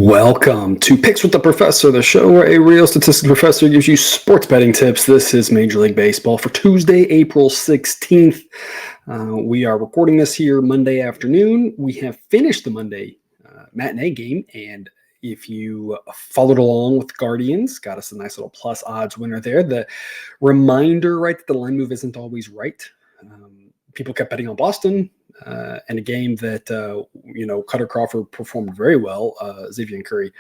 Welcome to Picks with the Professor, the show where a real statistics professor gives you sports betting tips. This is Major League Baseball for Tuesday, April 16th. We are recording this here Monday afternoon. We have finished the Monday matinee game, and if you followed along with Guardians, got us a nice little plus odds winner there. The reminder, right, that the line move isn't always right. People kept betting on Boston. And a game that, Cutter Crawford performed very well. Xavier Curry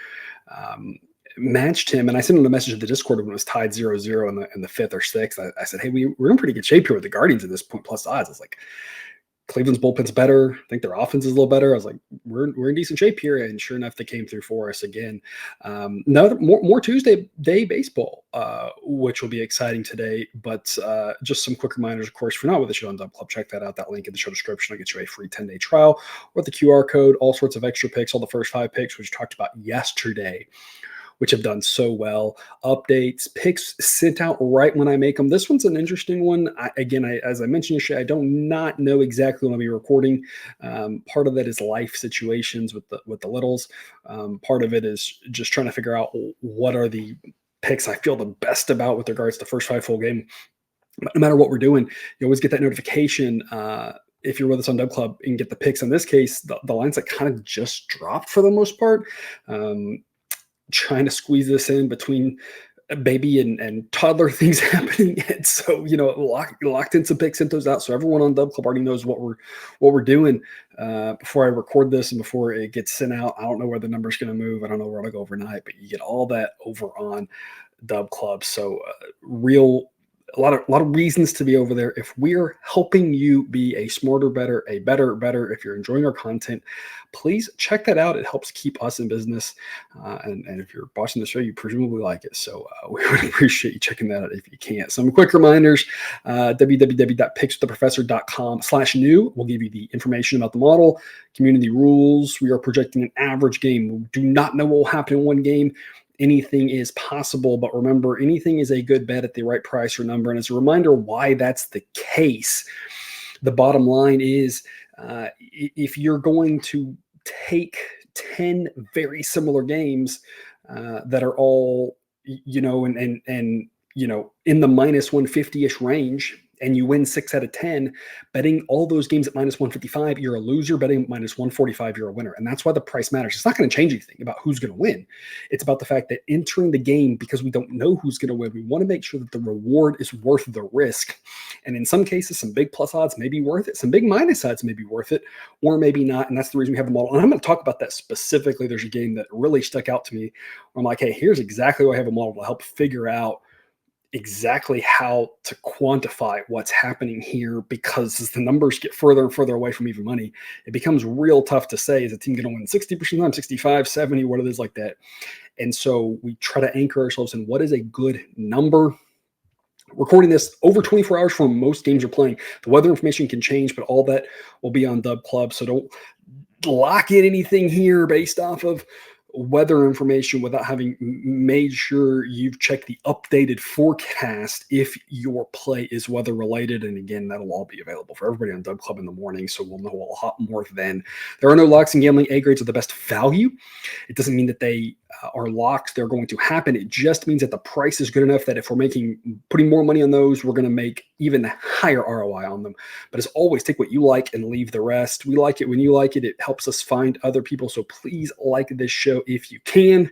matched him. And I sent him a message to the Discord when it was tied 0-0 in the fifth or sixth. I said, hey, we're in pretty good shape here with the Guardians at this point, plus odds. I was like, Cleveland's bullpen's better. I think their offense is a little better. I was like, we're in decent shape here. And sure enough, they came through for us again. More Tuesday day baseball, which will be exciting today. But just some quick reminders, of course, if you're not with the show on Dub Club, check that out. That link in the show description will get you a free 10-day trial with the QR code, all sorts of extra picks, all the first 5 picks, which we talked about yesterday, which have done so well. Updates, picks sent out right when I make them. This one's an interesting one. As I mentioned yesterday, I do not know exactly when I'll be recording. Part of that is life situations with the littles. Part of it is just trying to figure out what are the picks I feel the best about with regards to the first 5 full game. But no matter what we're doing, you always get that notification if you're with us on Dub Club and get the picks. In this case, the lines that kind of just dropped for the most part. Trying to squeeze this in between baby and toddler things happening. And so, locked in some picks, sent those out. So everyone on Dub Club already knows what we're doing before I record this and before it gets sent out. I don't know where the number's going to move. I don't know where it'll go overnight, but you get all that over on Dub Club. So a lot of reasons to be over there. If we're helping you be a smarter, better, if you're enjoying our content, please check that out. It helps keep us in business. And if you're watching the show, you presumably like it. So we would appreciate you checking that out if you can. Some quick reminders, www.pickswiththeprofessor.com/new will give you the information about the model, community rules. We are projecting an average game. We do not know what will happen in one game. Anything is possible, but remember, anything is a good bet at the right price or number. And as a reminder why that's the case, the bottom line is if you're going to take 10 very similar games that are all, in the minus 150-ish range, and you win 6 out of 10, betting all those games at minus 155, you're a loser. Betting at minus 145, you're a winner. And that's why the price matters. It's not going to change anything about who's going to win. It's about the fact that entering the game, because we don't know who's going to win, we want to make sure that the reward is worth the risk. And in some cases, some big plus odds may be worth it. Some big minus odds may be worth it, or maybe not. And that's the reason we have the model. And I'm going to talk about that specifically. There's a game that really stuck out to me. I'm like, hey, here's exactly why I have a model to help figure out exactly how to quantify what's happening here, because as the numbers get further and further away from even money, it becomes real tough to say, is a team going to win 60% of the time, 65, 70, what it is like that. And so we try to anchor ourselves in what is a good number. Recording this over 24 hours from most games are playing. The weather information can change, but all that will be on Dub Club. So don't lock in anything here based off of weather information without having made sure you've checked the updated forecast if your play is weather related. And again, that'll all be available for everybody on Dub Club in the morning, so we'll know a lot more then. There are no locks in gambling. A grades are the best value. It doesn't mean that they are locks, they're going to happen. It just means that the price is good enough that if we're putting more money on those, we're going to make even higher ROI on them. But as always, take what you like and leave the rest. We like it when you like it. It helps us find other people. So please like this show if you can.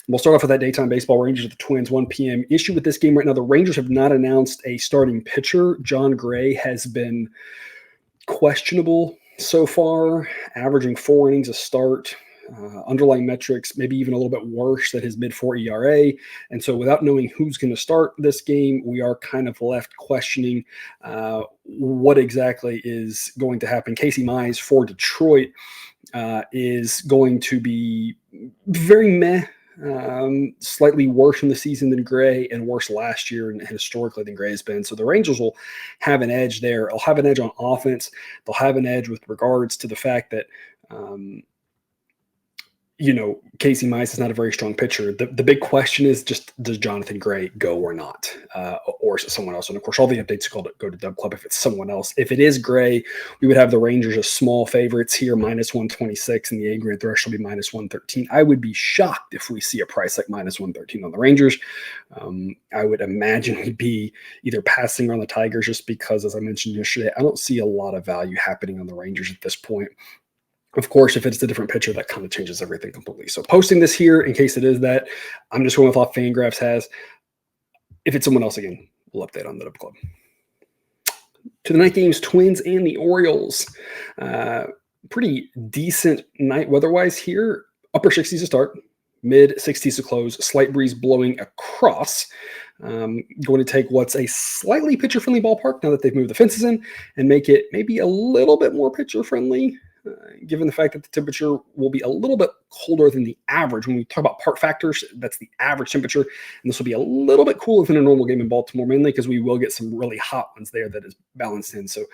We'll start off with that daytime baseball. Rangers at the Twins, 1 p.m. Issue with this game right now, the Rangers have not announced a starting pitcher. John Gray has been questionable so far, averaging 4 innings a start. Underlying metrics, maybe even a little bit worse than his mid-4 ERA. And so without knowing who's going to start this game, we are kind of left questioning what exactly is going to happen. Casey Mize for Detroit is going to be very meh, slightly worse in the season than Gray and worse last year and historically than Gray has been. So the Rangers will have an edge there. They'll have an edge on offense. They'll have an edge with regards to the fact that Casey Mize is not a very strong pitcher. The big question is just, does Jonathan Gray go or not? Or is it someone else? And of course, all the updates go to Dub Club if it's someone else. If it is Gray, we would have the Rangers as small favorites here, -126, and the A grade threshold will be -113. I would be shocked if we see a price like -113 on the Rangers. I would imagine we'd be either passing on the Tigers just because, as I mentioned yesterday, I don't see a lot of value happening on the Rangers at this point. Of course, if it's a different pitcher, that kind of changes everything completely. So posting this here in case it is that, I'm just going with what Fangraphs has. If it's someone else, again, we'll update on the Dub Club. To the night games, Twins and the Orioles. Pretty decent night weather-wise here. Upper 60s to start, mid 60s to close, slight breeze blowing across. Going to take what's a slightly pitcher-friendly ballpark now that they've moved the fences in and make it maybe a little bit more pitcher-friendly. Given the fact that the temperature will be a little bit colder than the average. When we talk about part factors, that's the average temperature. And this will be a little bit cooler than a normal game in Baltimore, mainly because we will get some really hot ones there that is balanced in. So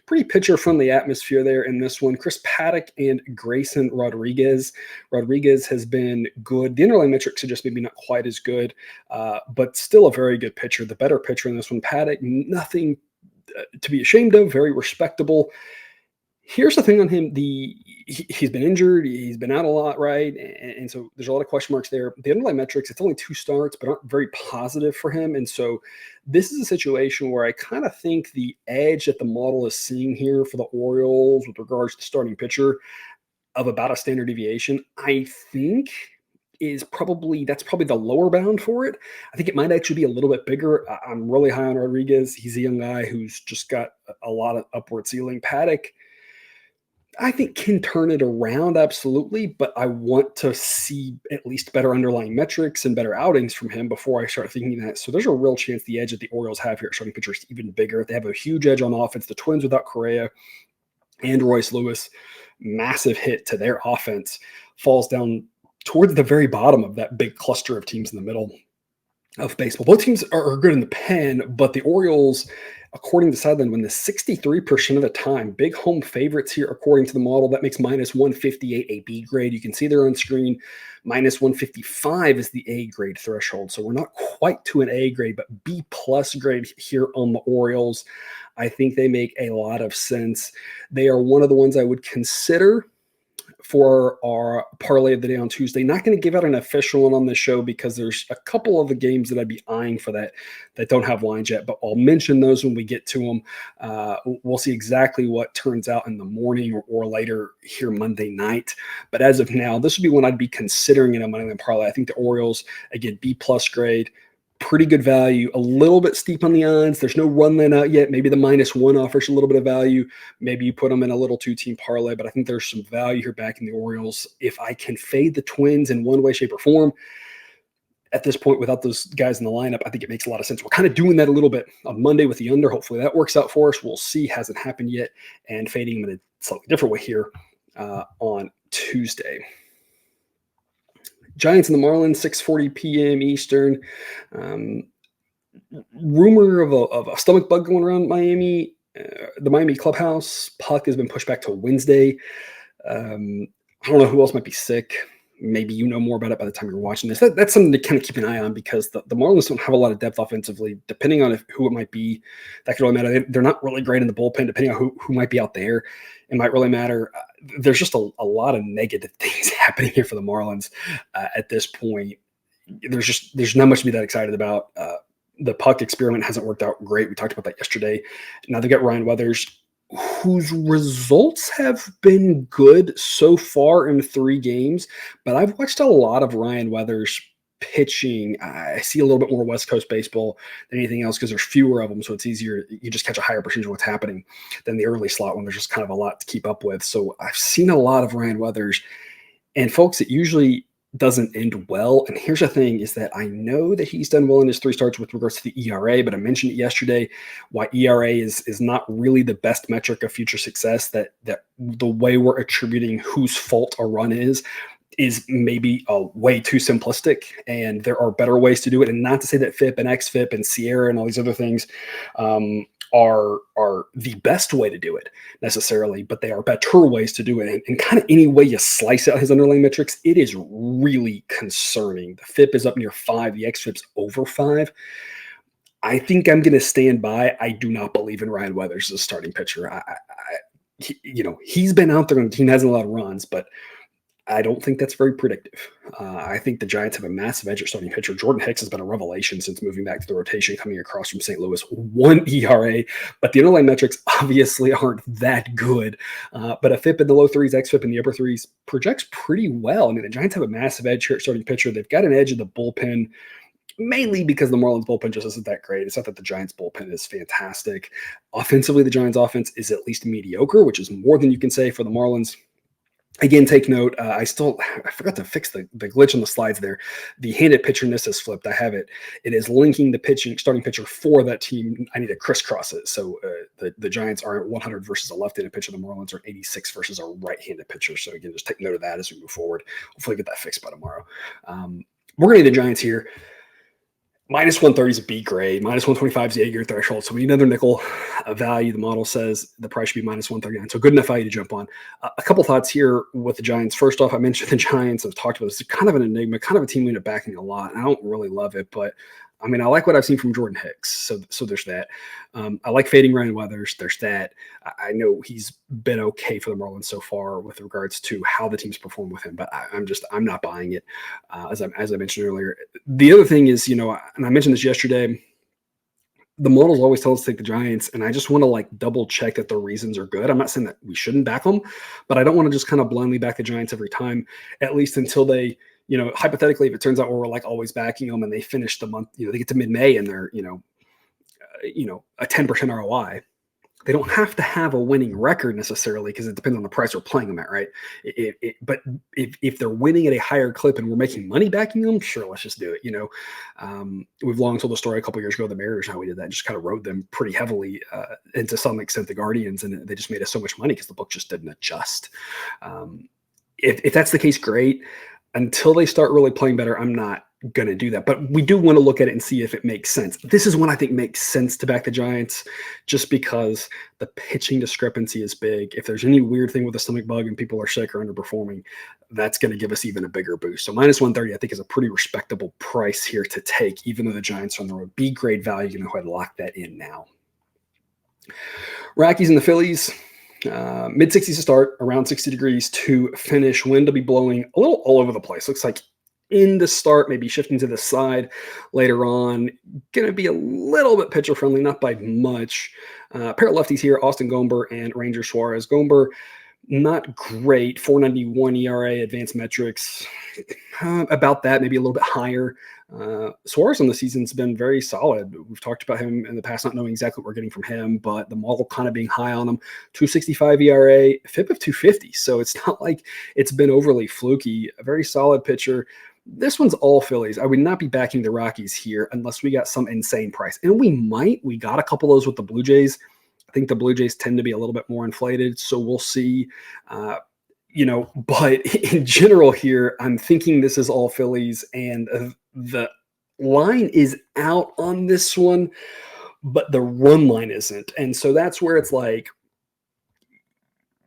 pretty pitcher-friendly atmosphere there in this one. Chris Paddock and Grayson Rodriguez. Rodriguez has been good. The underlying metrics are just maybe not quite as good, but still a very good pitcher. The better pitcher in this one. Paddock, nothing to be ashamed of, very respectable. Here's the thing on him. He's been injured. He's been out a lot, right? And so there's a lot of question marks there. The underlying metrics, it's only 2 starts, but aren't very positive for him. And so this is a situation where I kind of think the edge that the model is seeing here for the Orioles with regards to starting pitcher of about a standard deviation, I think that's probably the lower bound for it. I think it might actually be a little bit bigger. I'm really high on Rodriguez. He's a young guy who's just got a lot of upward ceiling. Paddock, I think, can turn it around, absolutely, but I want to see at least better underlying metrics and better outings from him before I start thinking that. So there's a real chance the edge that the Orioles have here at starting pitcher is even bigger. They have a huge edge on offense. The Twins without Correa and Royce Lewis, massive hit to their offense, falls down towards the very bottom of that big cluster of teams in the middle of baseball. Both teams are good in the pen, but the Orioles, according to Sideline, win this 63% of the time. Big home favorites here, according to the model. That makes -158 a B grade. You can see there on screen, -155 is the A grade threshold. So we're not quite to an A grade, but B plus grade here on the Orioles. I think they make a lot of sense. They are one of the ones I would consider for our parlay of the day on Tuesday. Not going to give out an official one on the show because there's a couple of the games that I'd be eyeing for that don't have lines yet, but I'll mention those when we get to them. We'll see exactly what turns out in the morning or later here Monday night. But as of now, this would be one I'd be considering in a Monday night parlay. I think the Orioles, again, B plus grade, pretty good value, a little bit steep on the odds. There's no run line out yet. Maybe the -1 offers a little bit of value. Maybe you put them in a little 2-team parlay, but I think there's some value here back in the Orioles. If I can fade the Twins in one way, shape, or form at this point without those guys in the lineup, I think it makes a lot of sense. We're kind of doing that a little bit on Monday with the under. Hopefully that works out for us. We'll see. Hasn't happened yet. And fading them in a slightly different way here on Tuesday. Giants and the Marlins, 6:40 p.m. Eastern. Rumor of a stomach bug going around Miami. The Miami clubhouse. Puck has been pushed back to Wednesday. I don't know who else might be sick. Maybe you know more about it by the time you're watching this. That's something to kind of keep an eye on because the Marlins don't have a lot of depth offensively. Depending on who it might be, that could really matter. They're not really great in the bullpen. Depending on who might be out there, it might really matter. There's just a lot of negative things happening here for the Marlins at this point. There's not much to be that excited about. The Puck experiment hasn't worked out great. We talked about that yesterday. Now they got Ryan Weathers, whose results have been good so far in 3 games, but I've watched a lot of Ryan Weathers pitching. I see a little bit more West Coast baseball than anything else because there's fewer of them, so it's easier. You just catch a higher percentage of what's happening than the early slot when there's just kind of a lot to keep up with. So I've seen a lot of Ryan Weathers, and folks, it usually doesn't end well. And here's the thing is that I know that he's done well in his 3 starts with regards to the ERA, but I mentioned it yesterday why ERA is not really the best metric of future success, that the way we're attributing whose fault a run is maybe way too simplistic, and there are better ways to do it. And not to say that FIP and XFIP and Sierra and all these other things are the best way to do it necessarily, but they are better ways to do it. And kind of any way you slice out his underlying metrics, it is really concerning. The FIP is up near 5. The xFIP's over 5. I think I'm going to stand by. I do not believe in Ryan Weathers as a starting pitcher. He's been out there and the team hasn't a lot of runs, but I don't think that's very predictive. I think the Giants have a massive edge at starting pitcher. Jordan Hicks has been a revelation since moving back to the rotation, coming across from St. Louis. 1 ERA, but the underlying metrics obviously aren't that good. But a FIP in the low 3s, xFIP in the upper 3s projects pretty well. I mean, the Giants have a massive edge here at starting pitcher. They've got an edge in the bullpen, mainly because the Marlins bullpen just isn't that great. It's not that the Giants bullpen is fantastic. Offensively, the Giants offense is at least mediocre, which is more than you can say for the Marlins. Again, take note, I forgot to fix the glitch on the slides there. The handed pitcherness has flipped. I have it. It is linking the starting pitcher for that team. I need to crisscross it. So the Giants are at 100 versus a left-handed pitcher. The Marlins are 86 versus a right-handed pitcher. So again, just take note of that as we move forward. Hopefully get that fixed by tomorrow. We're going to need the Giants here. Minus 130 is a B grade. Minus 125 is the 8-year threshold. So we need another nickel value. The model says the price should be minus 139. So good enough value to jump on. A couple thoughts here with the Giants. First off, I mentioned the Giants. I've talked about this. It's kind of an enigma, kind of a team we end up backing a lot. I don't really love it, but I mean, I like what I've seen from Jordan Hicks. So there's that. I like fading Ryan Weathers. There's that. I know he's been okay for the Marlins so far with regards to how the team's performed with him, but I'm not buying it. As I mentioned earlier, the other thing is, and I mentioned this yesterday, the models always tell us to take the Giants, and I just want to double check that the reasons are good. I'm not saying that we shouldn't back them, but I don't want to just kind of blindly back the Giants every time, at least until they, hypothetically, if it turns out we're always backing them and they finish the month, they get to mid-May and they're, a 10% ROI. They don't have to have a winning record necessarily because it depends on the price we're playing them at, right? But if they're winning at a higher clip and we're making money backing them, sure, let's just do it. We've long told the story a couple of years ago, the Mariners, how we did that, just kind of rode them pretty heavily, and to some extent the Guardians, and they just made us so much money because the book just didn't adjust. If that's the case, great. Until they start really playing better, I'm not going to do that. But we do want to look at it and see if it makes sense. This is one I think makes sense to back the Giants just because the pitching discrepancy is big. If there's any weird thing with a stomach bug and people are sick or underperforming, that's going to give us even a bigger boost. So minus 130, I think, is a pretty respectable price here to take, even though the Giants are on the road. B grade value, you can go ahead and lock that in now. Rockies and the Phillies. Mid-60s to start, around 60 degrees to finish. Wind will be blowing a little all over the place. Looks like in the start, maybe shifting to the side later on. Going to be a little bit pitcher-friendly, not by much. Pair of lefties here, Austin Gomber and Ranger Suarez. Gomber, not great, 491 ERA, advanced metrics, about that, maybe a little bit higher. Suarez on the season's been very solid. We've talked about him in the past, not knowing exactly what we're getting from him, but the model kind of being high on him. 265 ERA, FIP of 250. So it's not like it's been overly fluky. A very solid pitcher. This one's all Phillies. I would not be backing the Rockies here unless we got some insane price. And we might. We got a couple of those with the Blue Jays. I think the Blue Jays tend to be a little bit more inflated, so we'll see. But in general here, I'm thinking this is all Phillies, and the line is out on this one, but the run line isn't. And so that's where it's like,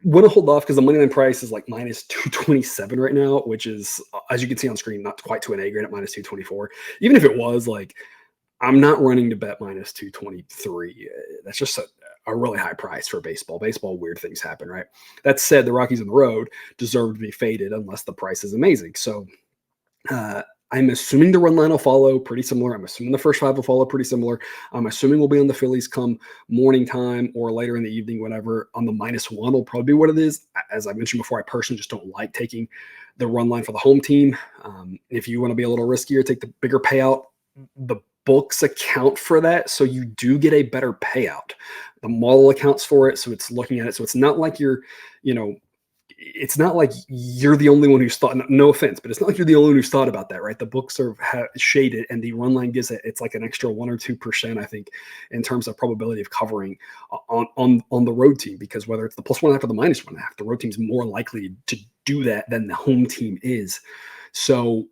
want to hold off because the money line price is like minus 227 right now, which is, as you can see on screen, not quite to an A grade at minus 224. Even if it was, I'm not running to bet minus 223. That's just a really high price for baseball. Baseball, weird things happen, right? That said, the Rockies on the road deserve to be faded unless the price is amazing. So I'm assuming the run line will follow pretty similar. I'm assuming the first 5 will follow pretty similar. I'm assuming we'll be on the Phillies come morning time or later in the evening, whatever. On the -1 will probably be what it is. As I mentioned before, I personally just don't like taking the run line for the home team. If you want to be a little riskier, take the bigger payout. The books account for that, so you do get a better payout. The model accounts for it, so it's looking at it. So it's not like it's not like you're the only one who's thought, no offense, but it's not like you're the only one who's thought about that, right? The books are shaded, and the run line gives it's like an extra 1 or 2%, I think, in terms of probability of covering on the road team, because whether it's the +1.5 or the -1.5, the road team's more likely to do that than the home team is. So,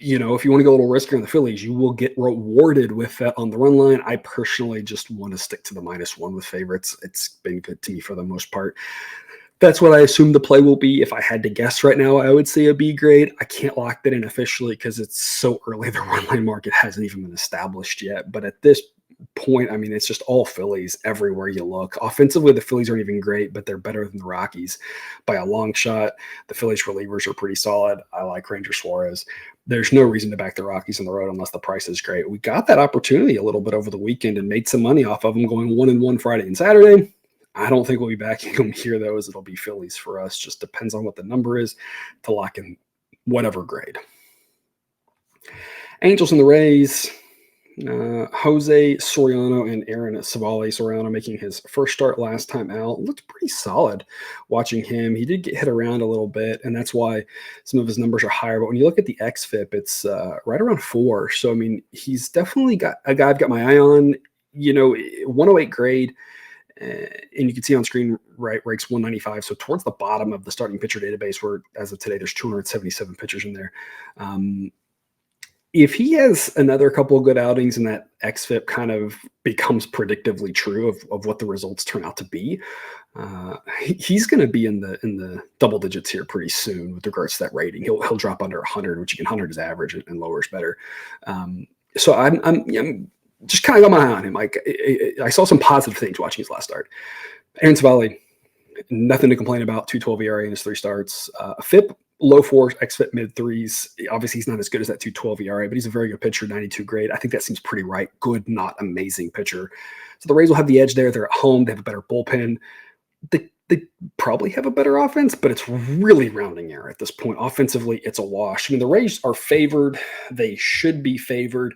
if you want to go a little riskier on the Phillies, you will get rewarded with that on the run line. I personally just want to stick to the -1 with favorites. It's been good to me for the most part. That's what I assume the play will be. If I had to guess right now, I would say a B grade. I can't lock that in officially because it's so early. The run line market hasn't even been established yet. But at this point, I mean, it's just all Phillies everywhere you look. Offensively, the Phillies aren't even great, but they're better than the Rockies by a long shot. The Phillies relievers are pretty solid. I like Ranger Suarez. There's no reason to back the Rockies on the road unless the price is great. We got that opportunity a little bit over the weekend and made some money off of them going 1-1 Friday and Saturday. I don't think we'll be backing them here, though, as it'll be Phillies for us. Just depends on what the number is to lock in whatever grade. Angels and the Rays. Jose Soriano and Aaron Savali. Soriano making his first start last time out. Looked pretty solid watching him. He did get hit around a little bit, and that's why some of his numbers are higher. But when you look at the xFIP, it's right around 4. So, I mean, he's definitely got a guy I've got my eye on. 108 grade. And you can see on screen, right, ranks 195. So towards the bottom of the starting pitcher database, where as of today, there's 277 pitchers in there. If he has another couple of good outings and that xFIP kind of becomes predictively true of what the results turn out to be, he's going to be in the double digits here pretty soon with regards to that rating. He'll drop under 100, which again, 100 is average and lower is better. So I'm just kind of got my eye on him. Like I saw some positive things watching his last start. Aaron Savali, nothing to complain about. 2.12 ERA in his 3 starts. FIP low 4s, xFIP mid 3s. Obviously, he's not as good as that 2.12 ERA, but he's a very good pitcher. 92 grade. I think that seems pretty right. Good, not amazing pitcher. So the Rays will have the edge there. They're at home. They have a better bullpen. They probably have a better offense, but it's really rounding error at this point. Offensively, it's a wash. I mean, the Rays are favored. They should be favored.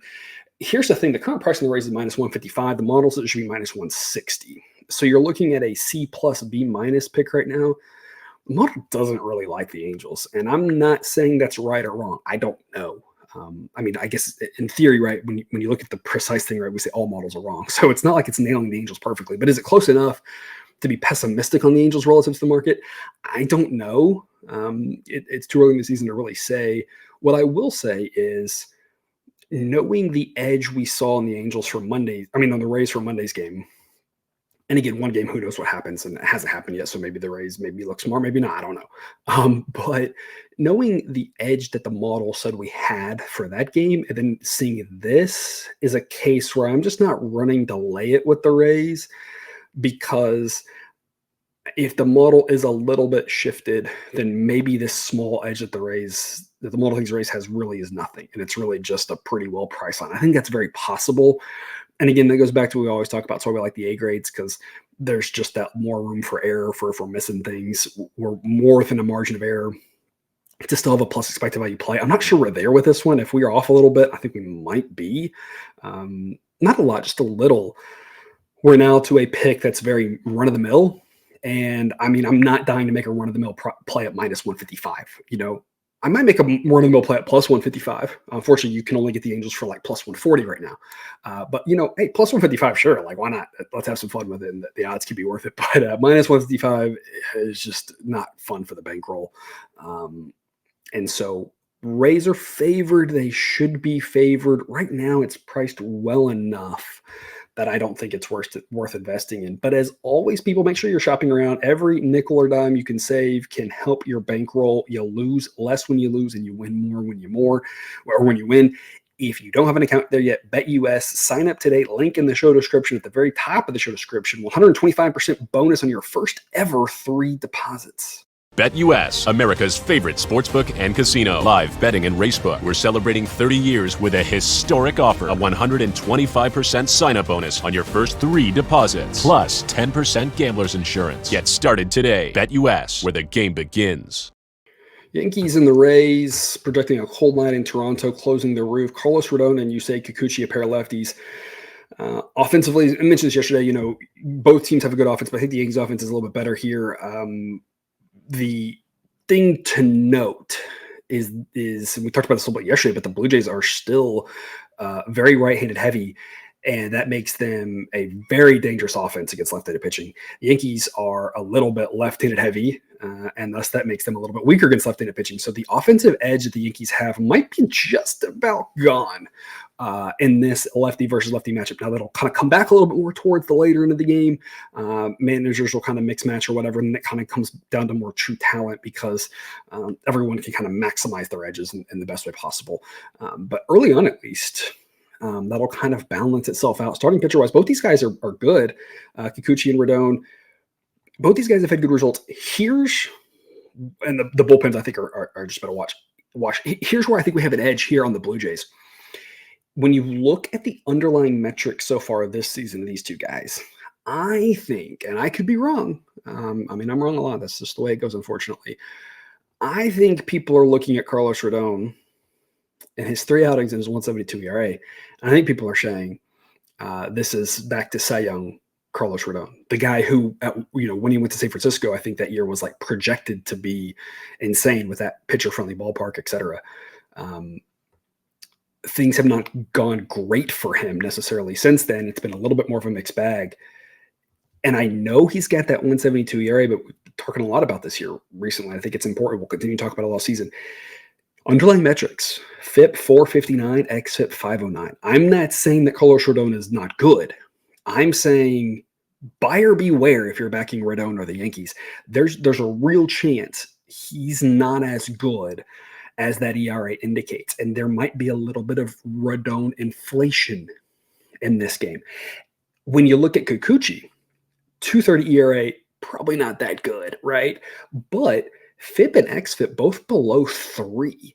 Here's the thing. The current price on the Rays is -155. The models, it should be -160. So you're looking at a C plus B minus pick right now. The model doesn't really like the Angels. And I'm not saying that's right or wrong. I don't know. I mean, I guess in theory, right, when you look at the precise thing, right, we say all models are wrong. So it's not like it's nailing the Angels perfectly. But is it close enough to be pessimistic on the Angels relative to the market? I don't know. It's too early in the season to really say. What I will say is, knowing the edge we saw on the Angels for Monday, on the Rays for Monday's game, and again, one game, who knows what happens, and it hasn't happened yet, so maybe the Rays maybe look smart, maybe not, I don't know. But knowing the edge that the model said we had for that game, and then seeing this is a case where I'm just not running to lay it with the Rays, because if the model is a little bit shifted, then maybe this small edge that the model thinks Rays has really is nothing. And it's really just a pretty well priced line. I think that's very possible. And again, that goes back to what we always talk about. So we like the A grades because there's just that more room for error for missing things. We're more within a margin of error to still have a plus expected value play. I'm not sure we're there with this one. If we are off a little bit, I think we might be. Not a lot, just a little. We're now to a pick that's very run of the mill. And I mean, I'm not dying to make a run-of-the-mill play at -155. I might make a run-of-the-mill play at +155. Unfortunately, you can only get the Angels for like +140 right now. But hey, +155, sure. Like, why not? Let's have some fun with it. And the odds could be worth it. But -155 is just not fun for the bankroll. And so Rays are favored. They should be favored. Right now, it's priced well enough that I don't think it's worth investing in. But as always, people, make sure you're shopping around. Every nickel or dime you can save can help your bankroll. You'll lose less when you lose, and you win more when you win. If you don't have an account there yet, BetUS, sign up today. Link in the show description at the very top of the show description. 125% bonus on your first ever 3 deposits. BetUS, America's favorite sportsbook and casino. Live betting and racebook. We're celebrating 30 years with a historic offer. A 125% sign-up bonus on your first 3 deposits. Plus 10% gambler's insurance. Get started today. BetUS, where the game begins. Yankees and the Rays projecting a cold night in Toronto, closing the roof. Carlos Rodon and Yusei Kikuchi, a pair of lefties. Offensively, I mentioned this yesterday, both teams have a good offense, but I think the Yankees offense is a little bit better here. The thing to note is we talked about this a little bit yesterday, but the Blue Jays are still very right-handed heavy. and that makes them a very dangerous offense against left-handed pitching. The Yankees are a little bit left-handed heavy, and thus that makes them a little bit weaker against left-handed pitching. So the offensive edge that the Yankees have might be just about gone in this lefty versus lefty matchup. Now that'll kind of come back a little bit more towards the later end of the game. Managers will kind of mix match or whatever, and it kind of comes down to more true talent because everyone can kind of maximize their edges in the best way possible. But early on, at least, that'll kind of balance itself out. Starting pitcher-wise, both these guys are good. Kikuchi and Rodon, both these guys have had good results. And the bullpens, I think, are just better watch. Here's where I think we have an edge here on the Blue Jays. When you look at the underlying metrics so far this season of these two guys, I think, and I could be wrong. I'm wrong a lot. That's just the way it goes, unfortunately. I think people are looking at Carlos Rodon and his 3 outings and his 1.72 ERA. And I think people are saying this is back to Cy Young Carlos Rodon, the guy who, when he went to San Francisco, I think that year was like projected to be insane with that pitcher-friendly ballpark, et cetera. Things have not gone great for him necessarily since then. It's been a little bit more of a mixed bag. And I know he's got that 1.72 ERA, but we're talking a lot about this here recently. I think it's important. We'll continue to talk about it all season. Underlying metrics, FIP 459, xFIP 509. I'm not saying that Carlos Rodon is not good. I'm saying buyer beware if you're backing Rodon or the Yankees. There's a real chance he's not as good as that ERA indicates. And there might be a little bit of Rodon inflation in this game. When you look at Kikuchi, 2.30 ERA, probably not that good, right? But FIP and xFIP both below 3.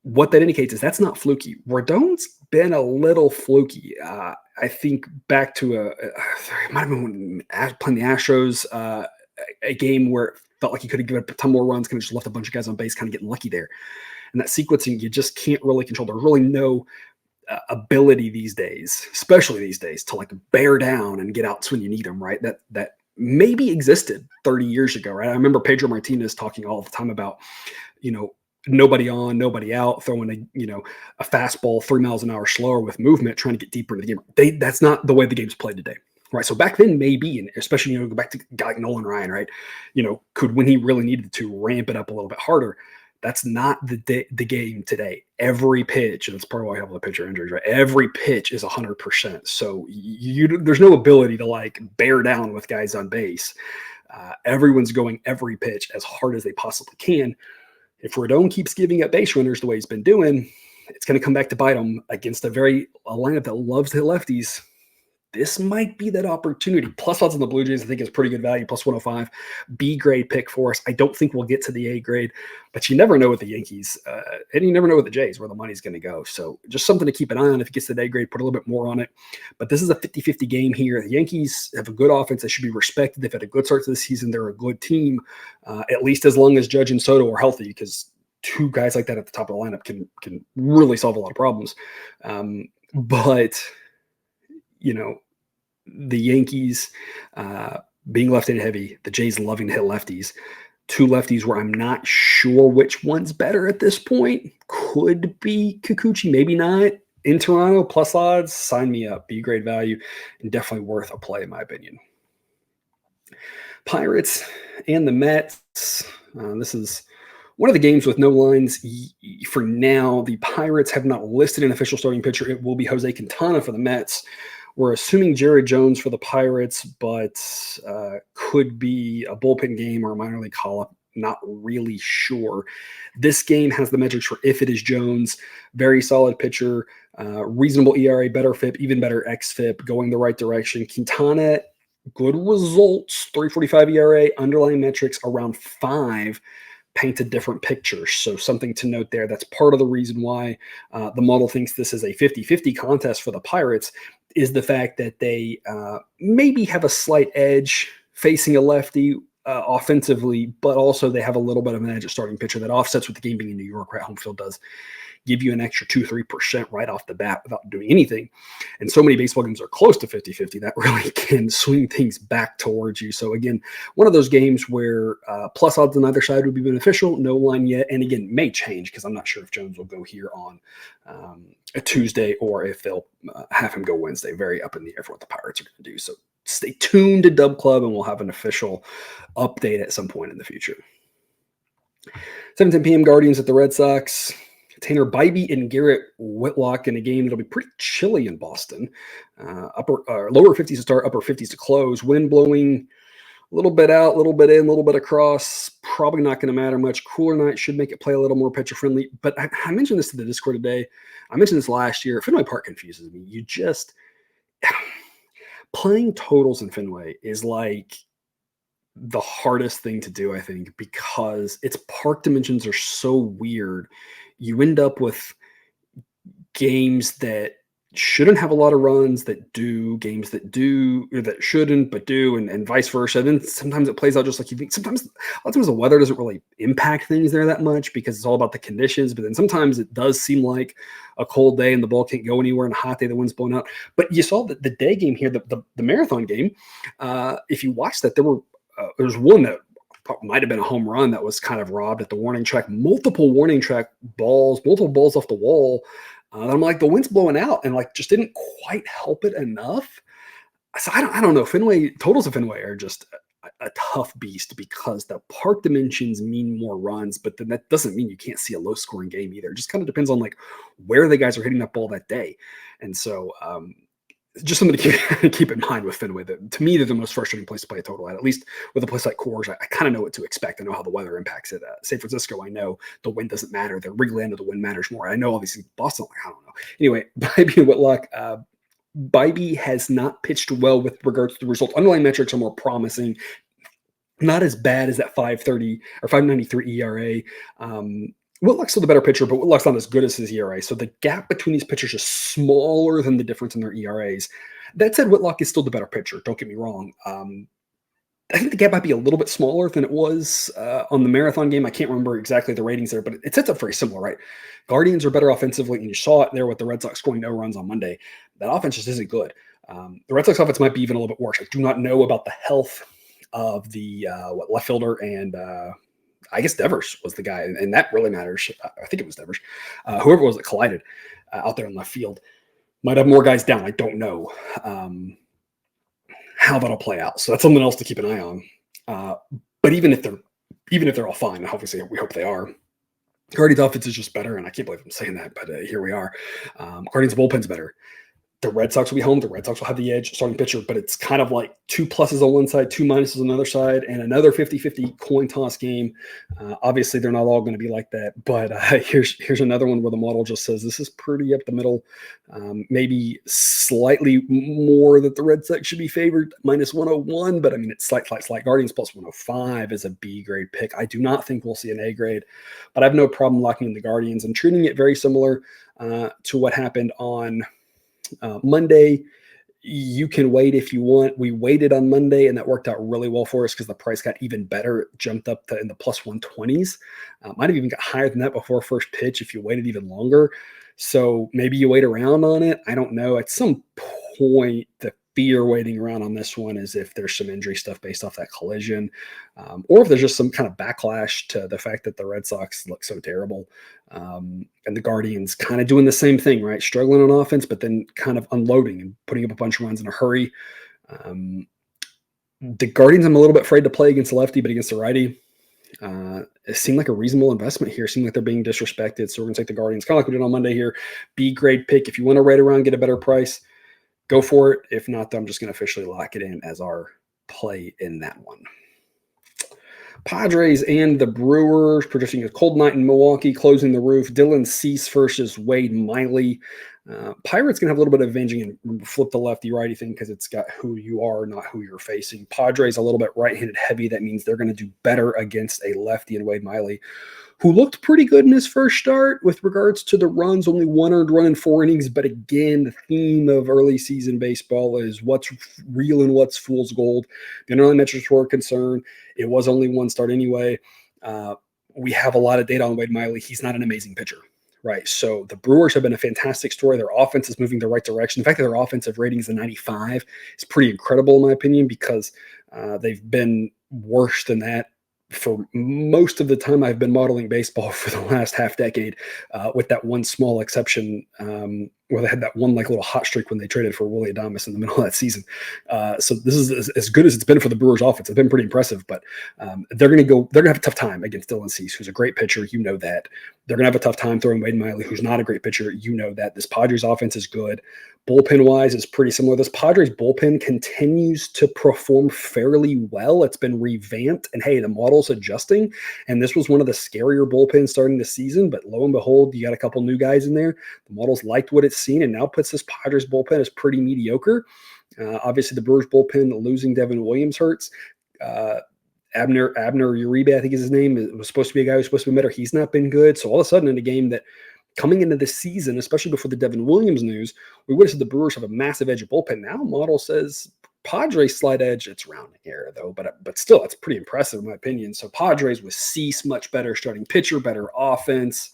What that indicates is that's not fluky. Rodon's been a little fluky. I think back to it might have been when playing the Astros, a game where it felt like he could have given a ton more runs, kind of just left a bunch of guys on base, kind of getting lucky there. And that sequencing, you just can't really control. There's really no ability these days, especially these days, to like bear down and get outs when you need them, right? That maybe existed 30 years ago, right? I remember Pedro Martinez talking all the time about, nobody on, nobody out, throwing a fastball 3 miles an hour slower with movement, trying to get deeper into the game. That's not the way the game's played today. Right. So back then, maybe, and especially, go back to a guy like Nolan Ryan, right? Could, when he really needed to, ramp it up a little bit harder. That's not the game today. Every pitch, and that's part of why I have all the pitcher injuries, right? Every pitch is 100%. So there's no ability to like bear down with guys on base. Everyone's going every pitch as hard as they possibly can. If Rodon keeps giving up base runners the way he's been doing, it's going to come back to bite him against a lineup that loves to hit lefties. This might be that opportunity. Plus odds on the Blue Jays, I think, is pretty good value. Plus 105, B grade pick for us. I don't think we'll get to the A grade, but you never know with the Yankees, and you never know with the Jays where the money's going to go. So just something to keep an eye on. If it gets to the A grade, put a little bit more on it. But this is a 50-50 game here. The Yankees have a good offense. They should be respected. They've had a good start to the season. They're a good team, at least as long as Judge and Soto are healthy, because two guys like that at the top of the lineup can really solve a lot of problems. But the Yankees being left-handed heavy, the Jays loving to hit lefties. Two lefties where I'm not sure which one's better at this point. Could be Kikuchi, maybe not. In Toronto, plus odds, sign me up. B grade value, and definitely worth a play in my opinion. Pirates and the Mets. This is one of the games with no lines for now. The Pirates have not listed an official starting pitcher. It will be Jose Quintana for the Mets. We're assuming Jared Jones for the Pirates, but could be a bullpen game or a minor league call-up. Not really sure. This game has the metrics for if it is Jones. Very solid pitcher, reasonable ERA, better FIP, even better xFIP, going the right direction. Quintana, good results, 3.45 ERA, underlying metrics around 5. Paint a different picture. So something to note there. That's part of the reason why the model thinks this is a 50-50 contest for the Pirates, is the fact that they maybe have a slight edge facing a lefty offensively, but also they have a little bit of an edge at starting pitcher that offsets with the game being in New York, right? Home field does give you an extra 2-3% right off the bat without doing anything. And so many baseball games are close to 50-50 that really can swing things back towards you. So again, one of those games where plus odds on either side would be beneficial. No line yet. And again, may change because I'm not sure if Jones will go here on a Tuesday or if they'll have him go Wednesday. Very up in the air for what the Pirates are going to do. So stay tuned to Dub Club and we'll have an official update at some point in the future. 7:10 p.m. Guardians at the Red Sox. Tanner Bybee and Garrett Whitlock in a game that'll be pretty chilly in Boston. Lower 50s to start, upper 50s to close. Wind blowing a little bit out, a little bit in, a little bit across. Probably not going to matter much. Cooler night should make it play a little more pitcher friendly. But I mentioned this to the Discord today. I mentioned this last year. Fenway Park confuses me. Playing totals in Fenway is like the hardest thing to do, I think, because its park dimensions are so weird. You end up with games that shouldn't have a lot of runs that do, games that do, or that shouldn't but do, and vice versa. Then sometimes it plays out just like you think. Sometimes, a lot of times the weather doesn't really impact things there that much because it's all about the conditions. But then sometimes it does seem like a cold day and the ball can't go anywhere, and a hot day the wind's blowing out. But you saw the day game here, the marathon game. If you watched that, there was one that might have been a home run that was kind of robbed at the warning track. Multiple warning track balls, multiple balls off the wall. I'm like, the wind's blowing out and like just didn't quite help it enough. So I don't know. Totals of Fenway are just a tough beast because the park dimensions mean more runs, but then that doesn't mean you can't see a low scoring game either. It just kind of depends on like where the guys are hitting that ball that day. And so, just something to keep in mind with Fenway. To me, they're the most frustrating place to play a total at least with a place like Coors. I kind of know what to expect. I know how the weather impacts it. San Francisco, I know the wind doesn't matter. The Wrigley end of the wind matters more. I know, obviously, Boston, I don't know. Anyway, Bybee and Whitlock. Bybee has not pitched well with regards to the results. Underlying metrics are more promising. Not as bad as that 5.30 or 5.93 ERA. Whitlock's still the better pitcher, but Whitlock's not as good as his ERA. So the gap between these pitchers is smaller than the difference in their ERAs. That said, Whitlock is still the better pitcher. Don't get me wrong. I think the gap might be a little bit smaller than it was on the marathon game. I can't remember exactly the ratings there, but it sets up very similar, right? Guardians are better offensively, and you saw it there with the Red Sox scoring no runs on Monday. That offense just isn't good. The Red Sox offense might be even a little bit worse. I do not know about the health of the left fielder and I guess Devers was the guy, and that really matters. I think it was Devers. Whoever it was that collided out there in left field might have more guys down. I don't know how that'll play out. So that's something else to keep an eye on. But even if they're all fine, and obviously we hope they are, Guardians' offense is just better, and I can't believe I'm saying that, but here we are. Guardians' bullpen's better. The Red Sox will be home. The Red Sox will have the edge starting pitcher, but it's kind of like 2 pluses on one side, 2 minuses on the other side, and another 50-50 coin toss game. Obviously, they're not all going to be like that, but here's another one where the model just says this is pretty up the middle. Maybe slightly more that the Red Sox should be favored, minus 101, but I mean, it's slight. Guardians plus 105 is a B grade pick. I do not think we'll see an A grade, but I have no problem locking in the Guardians. I'm treating it very similar to what happened on Monday. You can wait if you want. We waited on Monday, and that worked out really well for us because the price got even better. It jumped up to in the plus 120s. Might have even got higher than that before first pitch if you waited even longer. So maybe you wait around on it. I don't know. At some point, the fear waiting around on this one is if there's some injury stuff based off that collision, or if there's just some kind of backlash to the fact that the Red Sox look so terrible. And the Guardians kind of doing the same thing, right? Struggling on offense, but then kind of unloading and putting up a bunch of runs in a hurry. The Guardians, I'm a little bit afraid to play against the lefty, but against the righty, it seemed like a reasonable investment here. It seemed like they're being disrespected. So we're going to take the Guardians, kind of like we did on Monday here. B grade pick. If you want to ride around, get a better price, go for it. If not, I'm just going to officially lock it in as our play in that one. Padres and the Brewers predicting a cold night in Milwaukee, closing the roof. Dylan Cease versus Wade Miley. Pirates going to have a little bit of avenging and flip the lefty-righty thing because it's got who you are, not who you're facing. Padres a little bit right-handed heavy. That means they're going to do better against a lefty in Wade Miley, who looked pretty good in his first start with regards to the runs, only 1 earned run in 4 innings. But again, the theme of early season baseball is what's real and what's fool's gold. The underlying metrics were concerned. It was only 1 start anyway. We have a lot of data on Wade Miley. He's not an amazing pitcher. Right. So the Brewers have been a fantastic story. Their offense is moving the right direction. The fact that their offensive rating is a 95 is pretty incredible, in my opinion, because they've been worse than that for most of the time I've been modeling baseball for the last half decade, with that one small exception where they had that one little hot streak when they traded for Willie Adames in the middle of that season. So this is as good as it's been for the Brewers offense. It's been pretty impressive, but they're going to have a tough time against Dylan Cease, who's a great pitcher. You know that. They're going to have a tough time throwing Wade Miley, who's not a great pitcher. You know that. This Padres offense is good. Bullpen-wise, is pretty similar. This Padres bullpen continues to perform fairly well. It's been revamped, and hey, the model's adjusting, and this was one of the scarier bullpens starting the season, but lo and behold, you got a couple new guys in there. The model's liked what it's seen, and now puts this Padres bullpen as pretty mediocre. Obviously, the Brewers bullpen, losing Devin Williams hurts. Abner Uribe, I think is his name, it was supposed to be a guy who's supposed to be better. He's not been good. So all of a sudden in a game that coming into this season, especially before the Devin Williams news, we would have said the Brewers have a massive edge of bullpen. Now model says Padres slight edge. It's rounding error though, but still, that's pretty impressive in my opinion. So Padres with Cease, much better starting pitcher, better offense.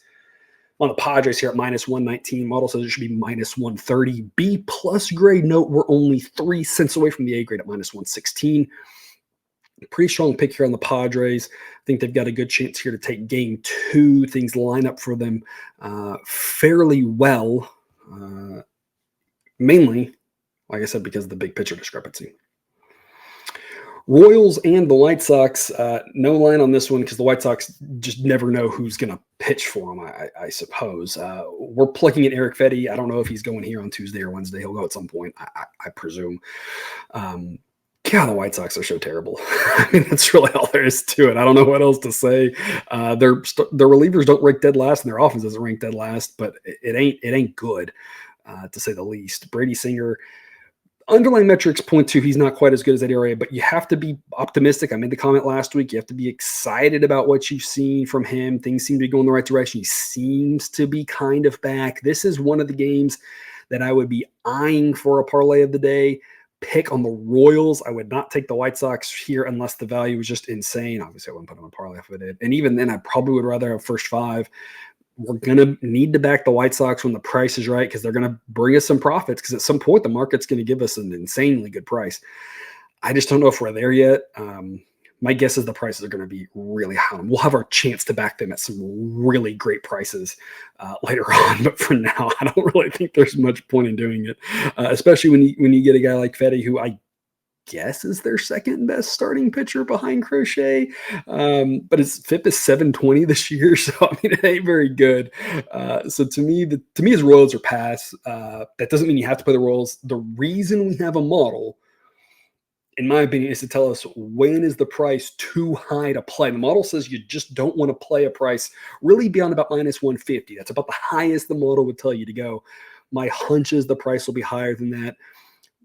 On the Padres here at -119, model says it should be -130. B plus grade. Note we're only 3 cents away from the A grade at -116. Pretty strong pick here on the Padres. I think they've got a good chance here to take game 2. Things line up for them fairly well, mainly, like I said, because of the big pitcher discrepancy. Royals and the White Sox, no line on this one because the White Sox just never know who's going to pitch for them, I suppose. We're plugging in Eric Fetty. I don't know if he's going here on Tuesday or Wednesday. He'll go at some point, I presume. God, the White Sox are so terrible. I mean, that's really all there is to it. I don't know what else to say. Their relievers don't rank dead last, and their offense doesn't rank dead last, but it ain't good, to say the least. Brady Singer, underlying metrics point to he's not quite as good as Eddie Araya, but you have to be optimistic. I made the comment last week. You have to be excited about what you've seen from him. Things seem to be going the right direction. He seems to be kind of back. This is one of the games that I would be eyeing for a parlay of the day. Pick on the Royals. I would not take the White Sox here unless the value was just insane. Obviously, I wouldn't put them on a parlay if I did. And even then, I probably would rather have first 5. We're going to need to back the White Sox when the price is right because they're going to bring us some profits because at some point the market's going to give us an insanely good price. I just don't know if we're there yet. My guess is the prices are going to be really high. We'll have our chance to back them at some really great prices later on. But for now, I don't really think there's much point in doing it, especially when you get a guy like Fetty, who I guess is their second best starting pitcher behind Crochet. But his FIP is 720 this year. So, I mean, it ain't very good. So to me, his Royals are pass. That doesn't mean you have to play the Royals. The reason we have a model, in my opinion, is to tell us when is the price too high to play. The model says you just don't want to play a price really beyond about -150. That's about the highest the model would tell you to go. My hunch is the price will be higher than that.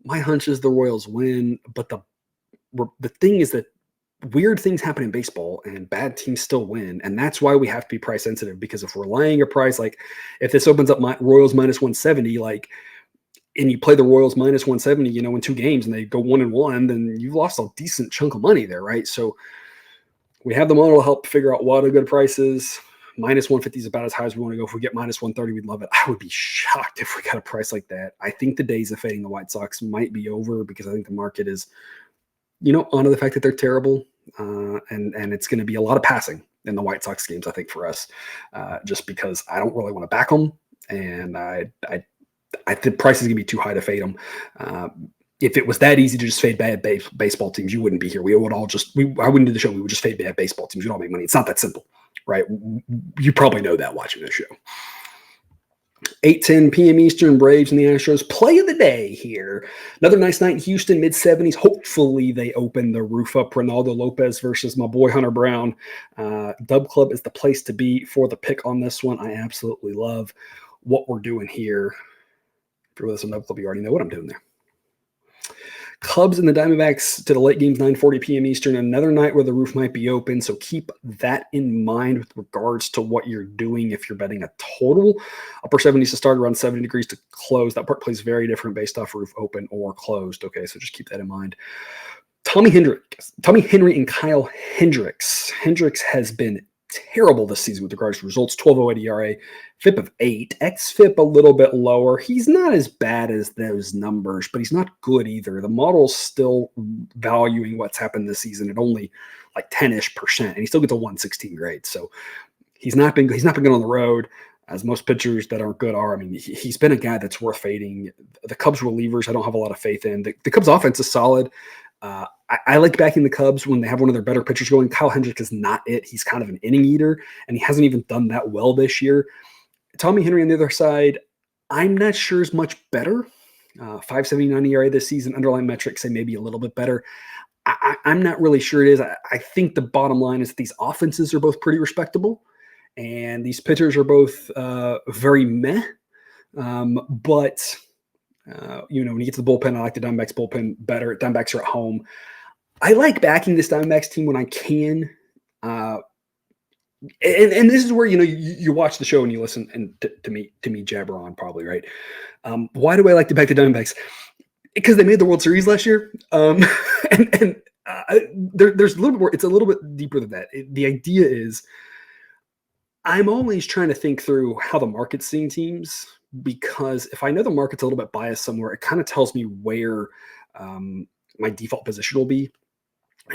My hunch is the Royals win, but the thing is that weird things happen in baseball and bad teams still win, and that's why we have to be price sensitive because if we're laying a price, like if this opens up Royals -170, and you play the Royals -170, in 2 games and they go 1-1, then you've lost a decent chunk of money there, right? So we have the model to help figure out what a good price is. -150 is about as high as we want to go. If we get -130, we'd love it. I would be shocked if we got a price like that. I think the days of fading the White Sox might be over because I think the market is, onto the fact that they're terrible. And it's going to be a lot of passing in the White Sox games, I think, for us, just because I don't really want to back them. And I think the price is going to be too high to fade them. If it was that easy to just fade bad baseball teams, you wouldn't be here. We would all I wouldn't do the show. We would just fade bad baseball teams. We'd all make money. It's not that simple, right? You probably know that watching this show. 8:10 p.m. Eastern, Braves and the Astros. Play of the day here. Another nice night in Houston, mid-70s. Hopefully they open the roof up. Ronaldo Lopez versus my boy Hunter Brown. Dub Club is the place to be for the pick on this one. I absolutely love what we're doing here. If you're with us on Club, you already know what I'm doing there. Cubs and the Diamondbacks to the late games, 9:40 p.m. Eastern, another night where the roof might be open. So keep that in mind with regards to what you're doing if you're betting a total. Upper 70s to start, around 70 degrees to close. That part plays very different based off roof open or closed. Okay, so just keep that in mind. Tommy Henry and Kyle Hendricks. Hendricks has been terrible this season with regards to results. 12.08 ERA, FIP of 8, xFIP a little bit lower. He's not as bad as those numbers, but he's not good either. The model's still valuing what's happened this season at only like 10-ish%, and he still gets a 116 grade. So he's not been good on the road, as most pitchers that aren't good are. I mean, he's been a guy that's worth fading. The Cubs relievers, I don't have a lot of faith in. The Cubs offense is solid. I like backing the Cubs when they have one of their better pitchers going. Kyle Hendricks is not it. He's kind of an inning eater, and he hasn't even done that well this year. Tommy Henry on the other side, I'm not sure is much better. 5.79 ERA this season. Underlying metrics say maybe a little bit better. I'm not really sure it is. I think the bottom line is that these offenses are both pretty respectable, and these pitchers are both very meh. But when you get to the bullpen, I like the Diamondbacks bullpen better. Diamondbacks are at home. I like backing this Diamondbacks team when I can. And this is where, you watch the show and you listen and to me jabber on probably, right? Why do I like to back the Diamondbacks? Because they made the World Series last year. There's a little bit more, it's a little bit deeper than that. The idea is I'm always trying to think through how the market's seeing teams, because if I know the market's a little bit biased somewhere, it kind of tells me where my default position will be.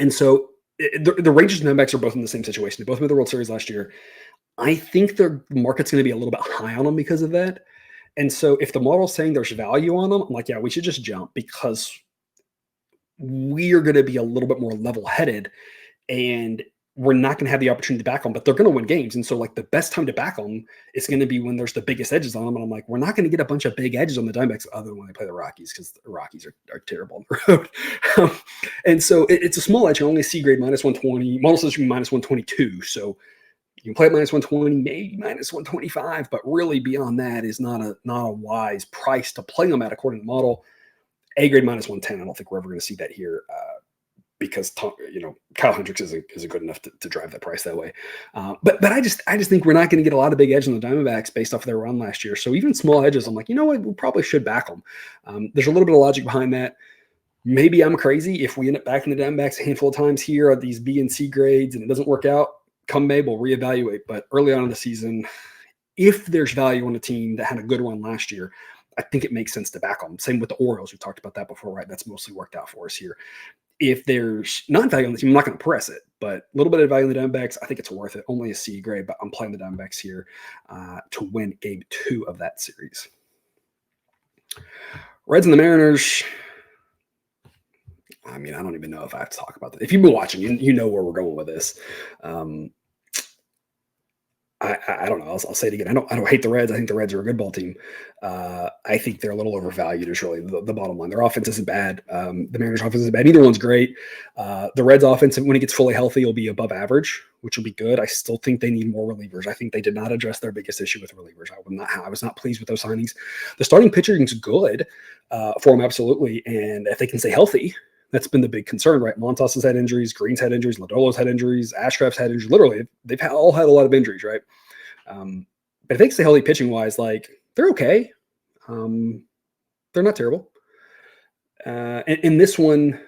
And so the Rangers and Diamondbacks are both in the same situation. They both made the World Series last year. I think the market's going to be a little bit high on them because of that. And so if the model's saying there's value on them, I'm like, yeah, we should just jump, because we are going to be a little bit more level-headed, and we're not going to have the opportunity to back them, but they're going to win games. And so like the best time to back them is going to be when there's the biggest edges on them. And I'm like, we're not going to get a bunch of big edges on the Diamondbacks other than when they play the Rockies, because the Rockies are terrible on the road. And so it's a small edge. You only C grade -120. Model says you can -122. So you can play at -120, maybe -125, but really beyond that is not a wise price to play them at according to the model. A grade -110. I don't think we're ever going to see that here. Because Kyle Hendricks isn't good enough to drive that price that way. But I just think we're not going to get a lot of big edge on the Diamondbacks based off their run last year. So even small edges, I'm like, you know what, we probably should back them. There's a little bit of logic behind that. Maybe I'm crazy if we end up backing the Diamondbacks a handful of times here at these B and C grades and it doesn't work out. Come May, we'll reevaluate. But early on in the season, if there's value on a team that had a good run last year, I think it makes sense to back them. Same with the Orioles. We talked about that before, right? That's mostly worked out for us here. If there's not value on the team, I'm not going to press it, but a little bit of value in the Diamondbacks, I think it's worth it. Only a C grade, but I'm playing the Diamondbacks here to win game 2 of that series. Reds and the Mariners. I mean, I don't even know if I have to talk about that. If you've been watching, you know where we're going with this. I don't know. I'll say it again. I don't hate the Reds. I think the Reds are a good ball team. I think they're a little overvalued is really the bottom line. Their offense isn't bad. The Mariners' offense isn't bad. Either one's great. The Reds' offense, when it gets fully healthy, will be above average, which will be good. I still think they need more relievers. I think they did not address their biggest issue with relievers. I was not pleased with those signings. The starting pitching is good for them, absolutely. And if they can stay healthy, that's been the big concern, right? Montas has had injuries, Green's had injuries, Lodolo's had injuries, Ashcraft's had injuries. Literally, they've all had a lot of injuries, right? But if they stay healthy pitching-wise, like, they're okay. They're not terrible. In this one,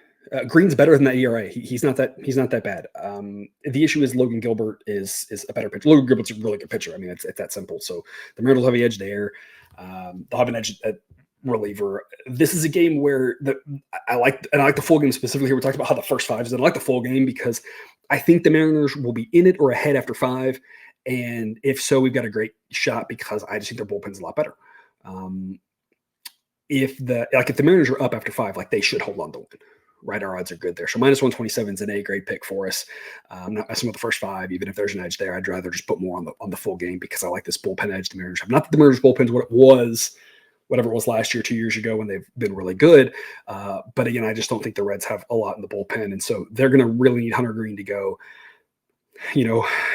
Green's better than that ERA. He's not that bad. The issue is Logan Gilbert is a better pitcher. Logan Gilbert's a really good pitcher. I mean, it's that simple. So the Mariners have the edge there. They'll have an edge at reliever. This is a game where I like the full game specifically here. We talked about how the first 5 is. I like the full game because I think the Mariners will be in it or ahead after 5. And if so, we've got a great shot because I just think their bullpen's a lot better. If the Mariners are up after 5, like, they should hold on to win, right? Our odds are good there. So -127 is an A grade pick for us. I'm not messing with the first 5, even if there's an edge there. I'd rather just put more on the full game because I like this bullpen edge the Mariners have. Not that the Mariners bullpen's what it was, whatever it was last year, 2 years ago, when they've been really good. But again, I just don't think the Reds have a lot in the bullpen. And so they're going to really need Hunter Green to go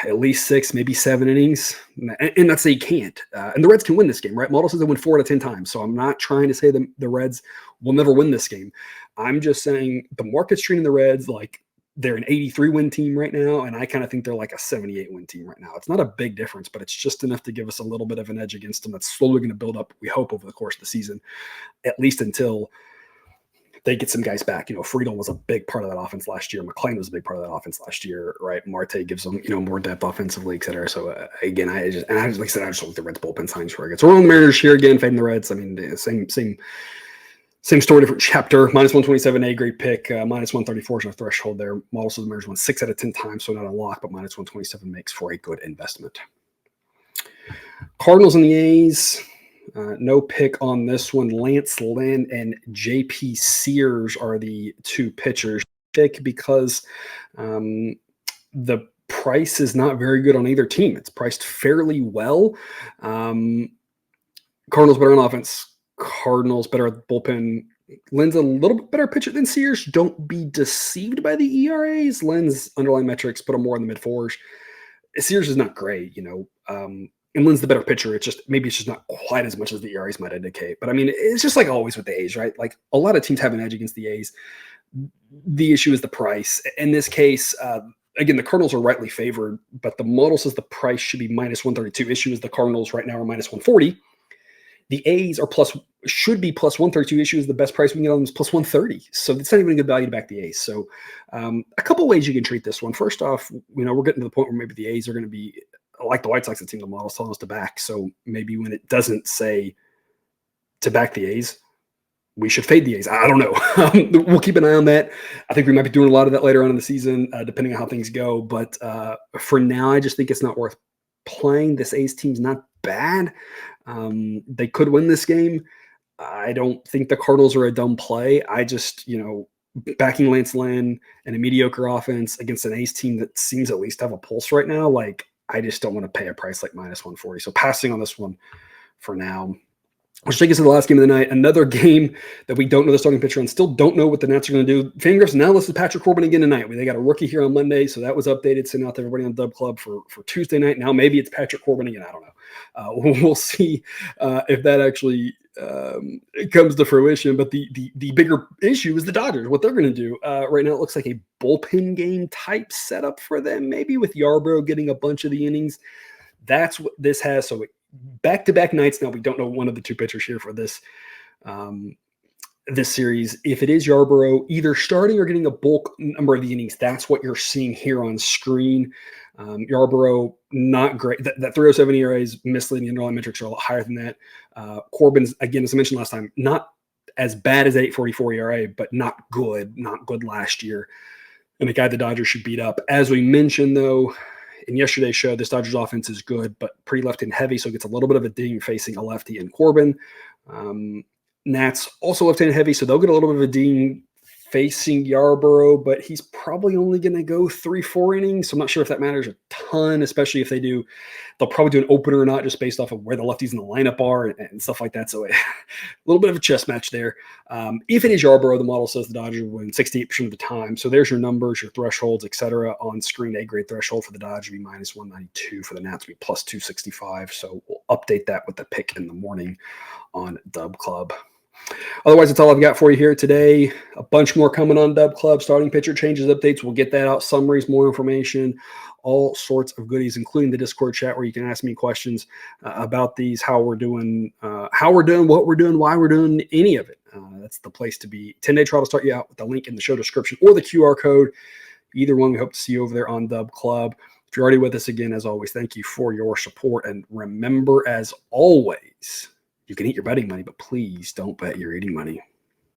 at least 6, maybe 7 innings. And not say you can't. And the Reds can win this game, right? Model says they win 4 out of 10 times. So I'm not trying to say the Reds will never win this game. I'm just saying the market's treating the Reds like they're an 83-win team right now, and I kind of think they're like a 78-win team right now. It's not a big difference, but it's just enough to give us a little bit of an edge against them that's slowly going to build up, we hope, over the course of the season, at least until they get some guys back. Friedel was a big part of that offense last year. McClain was a big part of that offense last year, right? Marte gives them, more depth offensively, et cetera. So again, I just don't like the Reds bullpen signings for it. So we're on the Mariners here again, fading the Reds. I mean, same story, different chapter. -127, A grade pick. -134 is our threshold there. Model says the Mariners won 6 out of 10 times, so not a lock, but -127 makes for a good investment. Cardinals and the A's. No pick on this one. Lance Lynn and J.P. Sears are the 2 pitchers. Pick because the price is not very good on either team. It's priced fairly well. Cardinals better on offense. Cardinals better at the bullpen. Lynn's a little bit better pitcher than Sears. Don't be deceived by the ERAs. Lynn's underlying metrics put him more in the mid-4s. Sears is not great, and Lynn's the better pitcher. Maybe it's just not quite as much as the ERAs might indicate. But I mean, it's just like always with the A's, right? Like a lot of teams have an edge against the A's. The issue is the price. In this case, again, the Cardinals are rightly favored, but the model says the price should be -132. Issue is the Cardinals right now are -140. The A's should be +132. Issue is the best price we can get on them is +130. So it's not even a good value to back the A's. So a couple ways you can treat this one. First off, we're getting to the point where maybe the A's are going to be like the White Sox, the team the model's telling us to back. So maybe when it doesn't say to back the A's, we should fade the A's. I don't know. We'll keep an eye on that. I think we might be doing a lot of that later on in the season, depending on how things go. But for now, I just think it's not worth playing. This A's team's not bad. They could win this game. I don't think the Cardinals are a dumb play. I just, backing Lance Lynn and a mediocre offense against an A's team that seems at least to have a pulse right now, I just don't want to pay a price like -140. So passing on this one for now. Which takes us to the last game of the night. Another game that we don't know the starting pitcher and still don't know what the Nats are going to do. Fangraphs now listed Patrick Corbin again tonight. They got a rookie here on Monday, so that was updated. Sent out to everybody on Dub Club for Tuesday night. Now maybe it's Patrick Corbin again. I don't know. We'll see if that actually comes to fruition. But the bigger issue is the Dodgers, what they're going to do. Right now it looks like a bullpen game type setup for them, maybe with Yarbrough getting a bunch of the innings. That's what this has. So back-to-back nights now. We don't know one of the 2 pitchers here for this series. If it is Yarbrough, either starting or getting a bulk number of the innings, that's what you're seeing here on screen. Yarbrough, not great. That 307 ERA is misleading. The underlying metrics are a lot higher than that. Corbin's, again, as I mentioned last time, not as bad as 8.44 ERA, but not good last year. And a guy the Dodgers should beat up. As we mentioned, though, in yesterday's show, this Dodgers offense is good, but pretty left-hand heavy, so it gets a little bit of a ding facing a lefty in Corbin. Nats also left-hand heavy, so they'll get a little bit of a ding facing Yarbrough, but he's probably only going to go 3-4 innings. So I'm not sure if that matters a ton, especially if they do. They'll probably do an opener or not, just based off of where the lefties in the lineup are and stuff like that. So a little bit of a chess match there. If it is Yarbrough, the model says the Dodgers win 68% of the time. So there's your numbers, your thresholds, etc. On screen. A grade threshold for the Dodgers would be -192. For the Nats would be +265. So we'll update that with the pick in the morning on Dub Club. Otherwise, that's all I've got for you here today. A bunch more coming on Dub Club. Starting pitcher changes, updates. We'll get that out. Summaries, more information, all sorts of goodies, including the Discord chat where you can ask me questions about these, how we're doing, what we're doing, why we're doing any of it. That's the place to be. 10-day trial to start you out with the link in the show description or the QR code. Either one, we hope to see you over there on Dub Club. If you're already with us again, as always, thank you for your support. And remember, as always, you can eat your betting money, but please don't bet your eating money.